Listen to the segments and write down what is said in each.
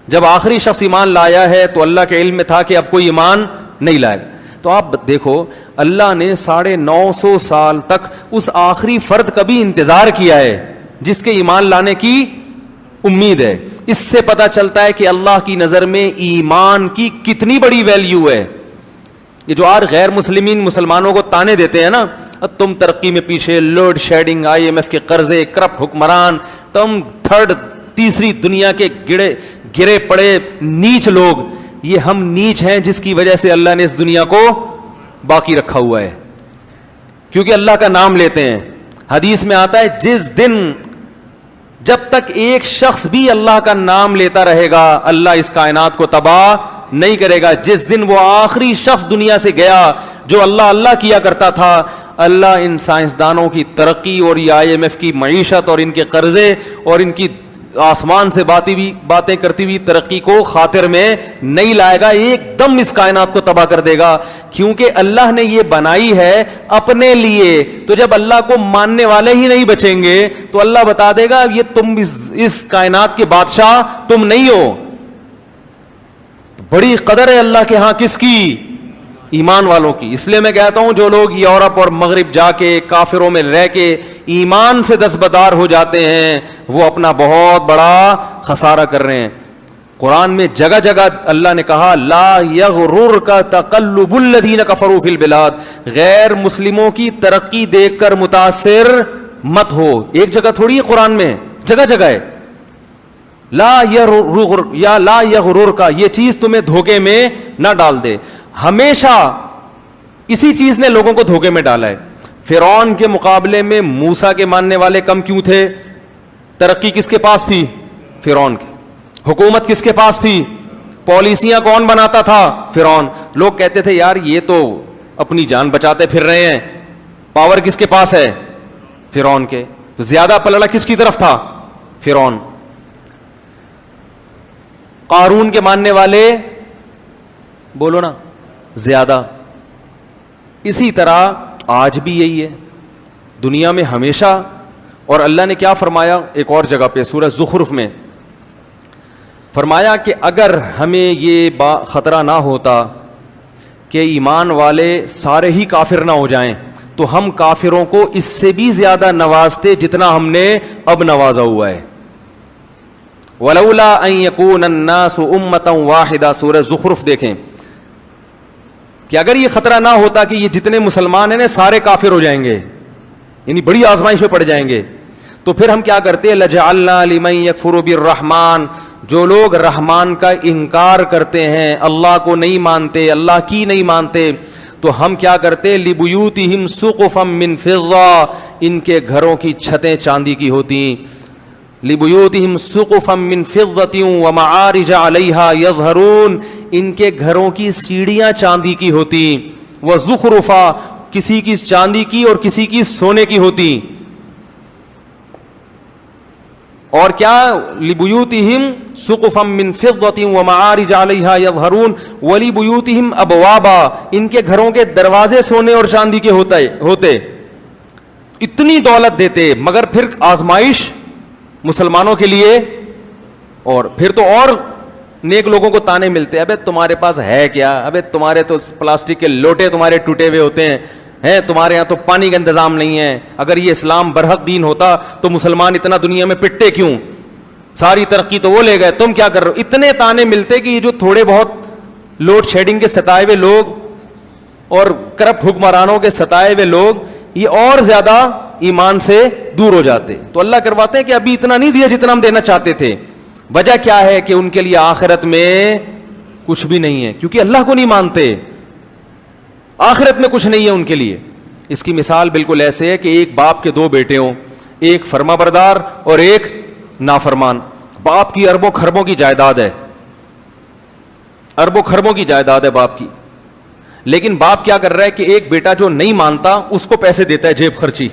جب آخری شخص ایمان لایا ہے تو اللہ کے علم میں تھا کہ اب کوئی ایمان نہیں لائے گا. تو آپ دیکھو اللہ نے 950 سال تک اس آخری فرد کا بھی انتظار کیا ہے جس کے ایمان لانے کی امید ہے. اس سے پتا چلتا ہے کہ اللہ کی نظر میں ایمان کی کتنی بڑی ویلیو ہے. یہ جو آج غیر مسلمانوں کو تانے دیتے ہیں نا, تم ترقی میں پیچھے, لوڈ شیڈنگ, IMF کے قرضے, کرپٹ حکمران, تم تیسری دنیا کے گرے پڑے نیچ لوگ. یہ ہم نیچ ہیں جس کی وجہ سے اللہ نے اس دنیا کو باقی رکھا ہوا ہے, کیونکہ اللہ کا نام لیتے ہیں. حدیث میں آتا ہے جس دن جب تک ایک شخص بھی اللہ کا نام لیتا رہے گا اللہ اس کائنات کو تباہ نہیں کرے گا. جس دن وہ آخری شخص دنیا سے گیا جو اللہ اللہ کیا کرتا تھا, اللہ ان سائنسدانوں کی ترقی اور یہ IMF کی معیشت اور ان کے قرضے اور ان کی آسمان سے باتیں کرتی ہوئی ترقی کو خاطر میں نہیں لائے گا, ایک دم اس کائنات کو تباہ کر دے گا. کیونکہ اللہ نے یہ بنائی ہے اپنے لیے. تو جب اللہ کو ماننے والے ہی نہیں بچیں گے تو اللہ بتا دے گا یہ تم اس کائنات کے بادشاہ تم نہیں ہو. بڑی قدر ہے اللہ کے ہاں کس کی؟ ایمان والوں کی. اس لیے میں کہتا ہوں جو لوگ یورپ اور مغرب جا کے کافروں میں رہ کے ایمان سے دستبردار ہو جاتے ہیں وہ اپنا بہت بڑا خسارہ کر رہے ہیں. قرآن میں جگہ جگہ اللہ نے کہا لا یغررک تقلب الذین کفروا فی البلاد, غیر مسلموں کی ترقی دیکھ کر متاثر مت ہو. ایک جگہ تھوڑی ہے قرآن میں, جگہ جگہ ہے لا یغررک, یہ چیز تمہیں دھوکے میں نہ ڈال دے. ہمیشہ اسی چیز نے لوگوں کو دھوکے میں ڈالا ہے. فرعون کے مقابلے میں موسیٰ کے ماننے والے کم کیوں تھے؟ ترقی کس کے پاس تھی؟ فرعون کے. حکومت کس کے پاس تھی؟ پالیسیاں کون بناتا تھا؟ فرعون. لوگ کہتے تھے یار یہ تو اپنی جان بچاتے پھر رہے ہیں. پاور کس کے پاس ہے؟ فرعون کے. تو زیادہ پلڑا کس کی طرف تھا؟ فرعون. قارون کے ماننے والے بولو نا زیادہ. اسی طرح آج بھی یہی ہے دنیا میں ہمیشہ. اور اللہ نے کیا فرمایا ایک اور جگہ پہ سورہ زخرف میں, فرمایا کہ اگر ہمیں یہ خطرہ نہ ہوتا کہ ایمان والے سارے ہی کافر نہ ہو جائیں تو ہم کافروں کو اس سے بھی زیادہ نوازتے جتنا ہم نے اب نوازا ہوا ہے. وَلَوْلَا أَن يَكُونَ النَّاسُ أُمَّةً وَاحِدَةً, سورہ زخرف دیکھیں کہ اگر یہ خطرہ نہ ہوتا کہ یہ جتنے مسلمان ہیں سارے کافر ہو جائیں گے, یعنی بڑی آزمائش میں پڑ جائیں گے, تو پھر ہم کیا کرتے؟ لَجَعَلْنَا لِمَن يَكْفُرُ بِالرَّحْمَٰنِ, جو لوگ رحمان کا انکار کرتے ہیں, اللہ کو نہیں مانتے, اللہ کی نہیں مانتے, تو ہم کیا کرتے؟ لِبُيُوتِهِمْ سُقُفًا مِّن فِضَّةٍ, ان کے گھروں کی چھتیں چاندی کی ہوتی. لِبُيُوتِهِمْ سُقُفًا مِّن فِضَّةٍ وَمَعَارِجَ عَلَيْهَا يَظْهَرُونَ, ان کے گھروں کی سیڑھیاں چاندی کی ہوتی. وَزُخْرُفًا, کسی کی چاندی کی اور کسی کی سونے کی ہوتی. اور کیا؟ لِبُيُوتِهِمْ سُقُفًا مِّن فِضَّةٍ وَمَعَارِجَ عَلَيْهَا يَظْهَرُونَ وَلِبُيُوتِهِمْ أَبْوَابًا, ان کے گھروں کے دروازے سونے اور چاندی کے ہوتے. اتنی دولت دیتے مگر پھر آزمائش مسلمانوں کے لیے. اور پھر تو اور نیک لوگوں کو تانے ملتے, ابے تمہارے پاس ہے کیا, ابے تمہارے تو پلاسٹک کے لوٹے تمہارے ٹوٹے ہوئے ہوتے ہیں, تمہارے یہاں تو پانی کا انتظام نہیں ہے. اگر یہ اسلام برحق دین ہوتا تو مسلمان اتنا دنیا میں پٹتے کیوں؟ ساری ترقی تو وہ لے گئے, تم کیا کر رہے ہو؟ اتنے تانے ملتے کہ یہ جو تھوڑے بہت لوڈ شیڈنگ کے ستائے ہوئے لوگ اور کرپٹ حکمرانوں کے ستائے ہوئے لوگ یہ اور زیادہ ایمان سے دور ہو جاتے. تو اللہ کرواتے ہیں کہ ابھی اتنا نہیں دیا جتنا ہم دینا چاہتے تھے. وجہ کیا ہے؟ کہ ان کے لیے آخرت میں کچھ بھی نہیں ہے, کیونکہ اللہ کو نہیں مانتے. آخرت میں کچھ نہیں ہے ان کے لیے. اس کی مثال بالکل ایسے ہے کہ ایک باپ کے دو بیٹے ہوں, ایک فرما بردار اور ایک نافرمان. باپ کی اربوں خربوں کی جائیداد ہے, اربوں خربوں کی جائیداد ہے باپ کی, لیکن باپ کیا کر رہا ہے کہ ایک بیٹا جو نہیں مانتا اس کو پیسے دیتا ہے جیب خرچی,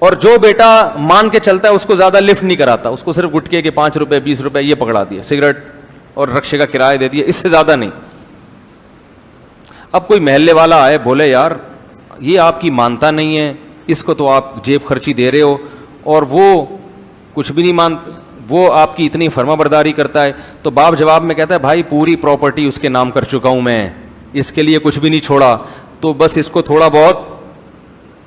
اور جو بیٹا مان کے چلتا ہے اس کو زیادہ لفٹ نہیں کراتا, اس کو صرف گٹکے کے 5 روپے 20 روپے یہ پکڑا دیا, سگریٹ اور رکشے کا کرایہ دے دیا, اس سے زیادہ نہیں. اب کوئی محلے والا آئے بولے یار یہ آپ کی مانتا نہیں ہے, اس کو تو آپ جیب خرچی دے رہے ہو, اور وہ کچھ بھی نہیں وہ آپ کی اتنی فرما برداری کرتا ہے. تو باپ جواب میں کہتا ہے بھائی پوری پراپرٹی اس کے نام کر چکا ہوں میں, اس کے لیے کچھ بھی نہیں چھوڑا, تو بس اس کو تھوڑا بہت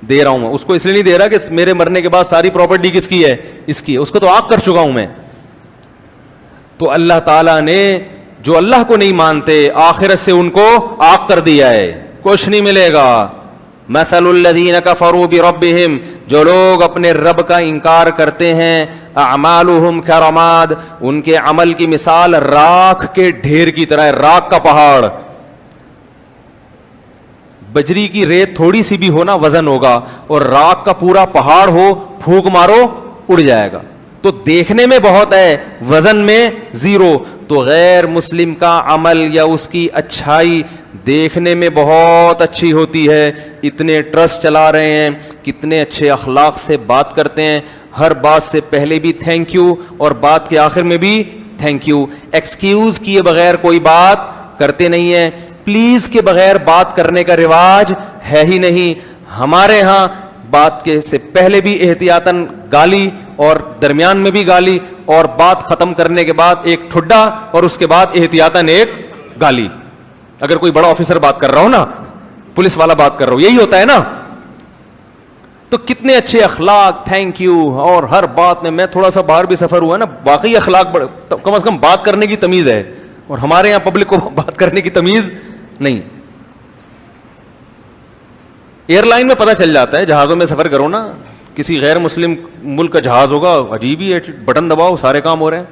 دے رہا ہوں میں. اس کو اس لیے نہیں دے رہا کہ میرے مرنے کے بعد ساری پراپرٹی کس کی ہے, اس کی ہے, اس کو تو عاق کر چکا ہوں میں. تو اللہ تعالیٰ نے جو اللہ کو نہیں مانتے آخرت سے ان کو عاق کر دیا ہے, کچھ نہیں ملے گا. مثل الذین کفروا بربہم, جو لوگ اپنے رب کا انکار کرتے ہیں, اعمالہم کرماد, ان کے عمل کی مثال راکھ کے ڈھیر کی طرح ہے, راکھ کا پہاڑ. بجری کی ریت تھوڑی سی بھی ہونا وزن ہوگا, اور راکھ کا پورا پہاڑ ہو پھونک مارو اڑ جائے گا. تو دیکھنے میں بہت ہے, وزن میں زیرو. تو غیر مسلم کا عمل یا اس کی اچھائی دیکھنے میں بہت اچھی ہوتی ہے, اتنے ٹرسٹ چلا رہے ہیں, کتنے اچھے اخلاق سے بات کرتے ہیں, ہر بات سے پہلے بھی تھینک یو اور بات کے آخر میں بھی تھینک یو, ایکسکیوز کیے بغیر کوئی بات کرتے نہیں ہیں, پلیز کے بغیر بات کرنے کا رواج ہے ہی نہیں. ہمارے ہاں بات کے سے پہلے بھی احتیاطاً گالی اور درمیان میں بھی گالی, اور بات ختم کرنے کے بعد ایک ٹھڈا اور اس کے بعد احتیاطاً ایک گالی. اگر کوئی بڑا آفیسر بات کر رہا ہو نا, پولیس والا بات کر رہا ہو, یہی ہوتا ہے نا. تو کتنے اچھے اخلاق, تھینک یو, اور ہر بات میں تھوڑا سا باہر بھی سفر ہوا نا, واقعی اخلاق کم از کم بات کرنے کی تمیز ہے, اور ہمارے یہاں پبلک کو بات کرنے کی تمیز نہیں. ایئر لائن میں پتہ چل جاتا ہے, جہازوں میں سفر کرو نا, کسی غیر مسلم ملک کا جہاز ہوگا, عجیب ہی ہے, بٹن دباؤ سارے کام ہو رہے ہیں.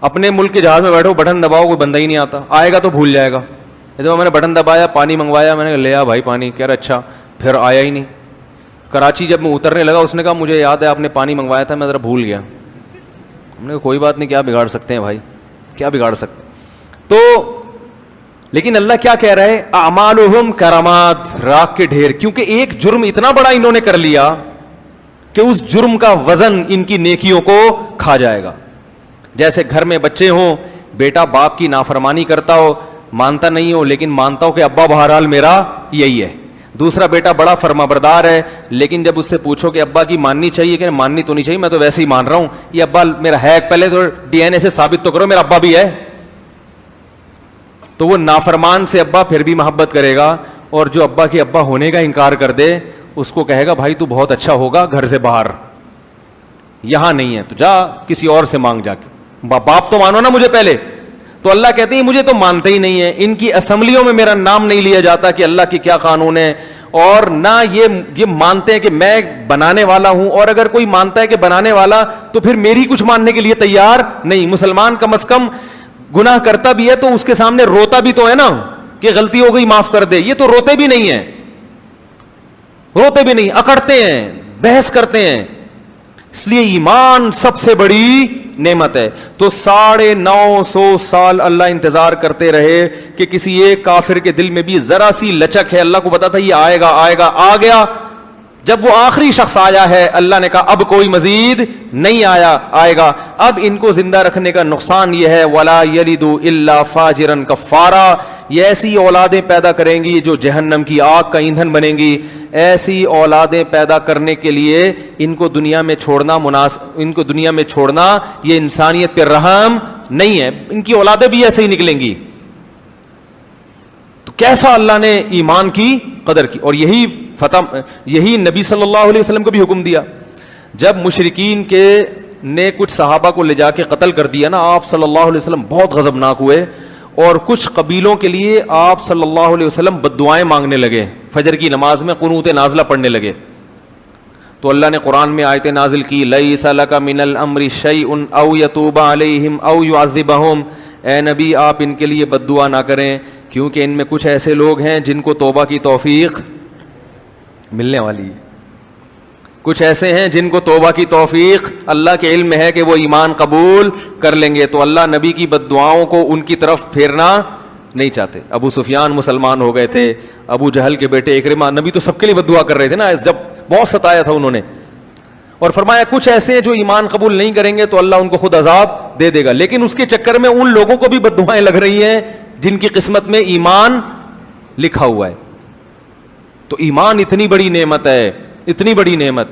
اپنے ملک کے جہاز میں بیٹھو, بٹن دباؤ کوئی بندہ ہی نہیں آتا, آئے گا تو بھول جائے گا. میں نے بٹن دبایا, پانی منگوایا, میں نے لیا بھائی پانی, کہہ رہا اچھا, پھر آیا ہی نہیں. کراچی جب میں اترنے لگا اس نے کہا مجھے یاد ہے آپ نے پانی منگوایا تھا, میں ذرا بھول گیا. ہم نے کہا کوئی بات نہیں, کیا بگاڑ سکتے ہیں بھائی, کیا بگاڑ سکتے. تو لیکن اللہ کیا کہہ رہا ہے, اعمالہم کرماد, راکھ کے ڈھیر, کیونکہ ایک جرم اتنا بڑا انہوں نے کر لیا کہ اس جرم کا وزن ان کی نیکیوں کو کھا جائے گا. جیسے گھر میں بچے ہوں, بیٹا باپ کی نافرمانی کرتا ہو, مانتا نہیں ہو لیکن مانتا ہو کہ ابا بہرحال میرا یہی ہے. دوسرا بیٹا بڑا فرما بردار ہے, لیکن جب اس سے پوچھو کہ ابا کی ماننی چاہیے کہ ماننی تو نہیں چاہیے, میں تو ویسے ہی مان رہا ہوں, یہ ابا میرا ہے, پہلے تو ڈی این اے سے ثابت تو کرو میرا ابا بھی ہے. تو وہ نافرمان سے ابا پھر بھی محبت کرے گا, اور جو ابا کے ابا ہونے کا انکار کر دے اس کو کہے گا بھائی تو بہت اچھا ہوگا گھر سے باہر, یہاں نہیں ہے تو جا کسی اور سے مانگ جا کے, باپ تو مانو نا مجھے پہلے. تو اللہ کہتے ہیں مجھے تو مانتے ہی نہیں ہیں, ان کی اسمبلیوں میں میرا نام نہیں لیا جاتا کہ اللہ کی کیا قانون ہے, اور نہ یہ مانتے ہیں کہ میں بنانے والا ہوں, اور اگر کوئی مانتا ہے کہ بنانے والا تو پھر میری کچھ ماننے کے لیے تیار نہیں. مسلمان کم از کم گناہ کرتا بھی ہے تو اس کے سامنے روتا بھی تو ہے نا کہ غلطی ہو گئی معاف کر دے, یہ تو روتے بھی نہیں ہیں, روتے بھی نہیں, اکڑتے ہیں, بحث کرتے ہیں. اس لیے ایمان سب سے بڑی نعمت ہے. تو 950 سال اللہ انتظار کرتے رہے کہ کسی ایک کافر کے دل میں بھی ذرا سی لچک ہے, اللہ کو پتا تھا یہ آئے گا آئے گا, آ گیا. جب وہ آخری شخص آیا ہے اللہ نے کہا اب کوئی مزید نہیں آئے گا. اب ان کو زندہ رکھنے کا نقصان یہ ہے, ولا یلدوا الا فاجرا کفارا, یہ ایسی اولادیں پیدا کریں گی جو جہنم کی آگ کا ایندھن بنیں گی. ایسی اولادیں پیدا کرنے کے لیے ان کو دنیا میں چھوڑنا یہ انسانیت پہ رحم نہیں ہے. ان کی اولادیں بھی ایسے ہی نکلیں گی. تو کیسا اللہ نے ایمان کی قدر کی, اور یہی نبی صلی اللہ علیہ وسلم کو بھی حکم دیا. جب مشرکین نے کچھ صحابہ کو لے جا کے قتل کر دیا نا, آپ صلی اللہ علیہ وسلم بہت غضبناک ہوئے, اور کچھ قبیلوں کے لیے آپ صلی اللہ علیہ وسلم بددعائیں مانگنے لگے, فجر کی نماز میں قنوت نازلہ پڑھنے لگے. تو اللہ نے قرآن میں آیت نازل کی, لیس لک من الامر شیء او یتوب علیہم او یعذبہم, اے نبی آپ ان کے لیے بد دعا نہ کریں کیونکہ ان میں کچھ ایسے لوگ ہیں جن کو توبہ کی توفیق ملنے والی ہے. کچھ ایسے ہیں جن کو توبہ کی توفیق اللہ کے علم میں ہے کہ وہ ایمان قبول کر لیں گے. تو اللہ نبی کی بد دعاؤں کو ان کی طرف پھیرنا نہیں چاہتے. ابو سفیان مسلمان ہو گئے تھے, ابو جہل کے بیٹے اکرمہ, نبی تو سب کے لیے بد دعا کر رہے تھے نا جب بہت ستایا تھا انہوں نے, اور فرمایا کچھ ایسے ہیں جو ایمان قبول نہیں کریں گے تو اللہ ان کو خود عذاب دے دے گا. لیکن اس کے چکر میں ان لوگوں کو بھی بد دعائیں لگ رہی ہیں جن کی قسمت میں ایمان لکھا ہوا ہے. تو ایمان اتنی بڑی نعمت ہے, اتنی بڑی نعمت.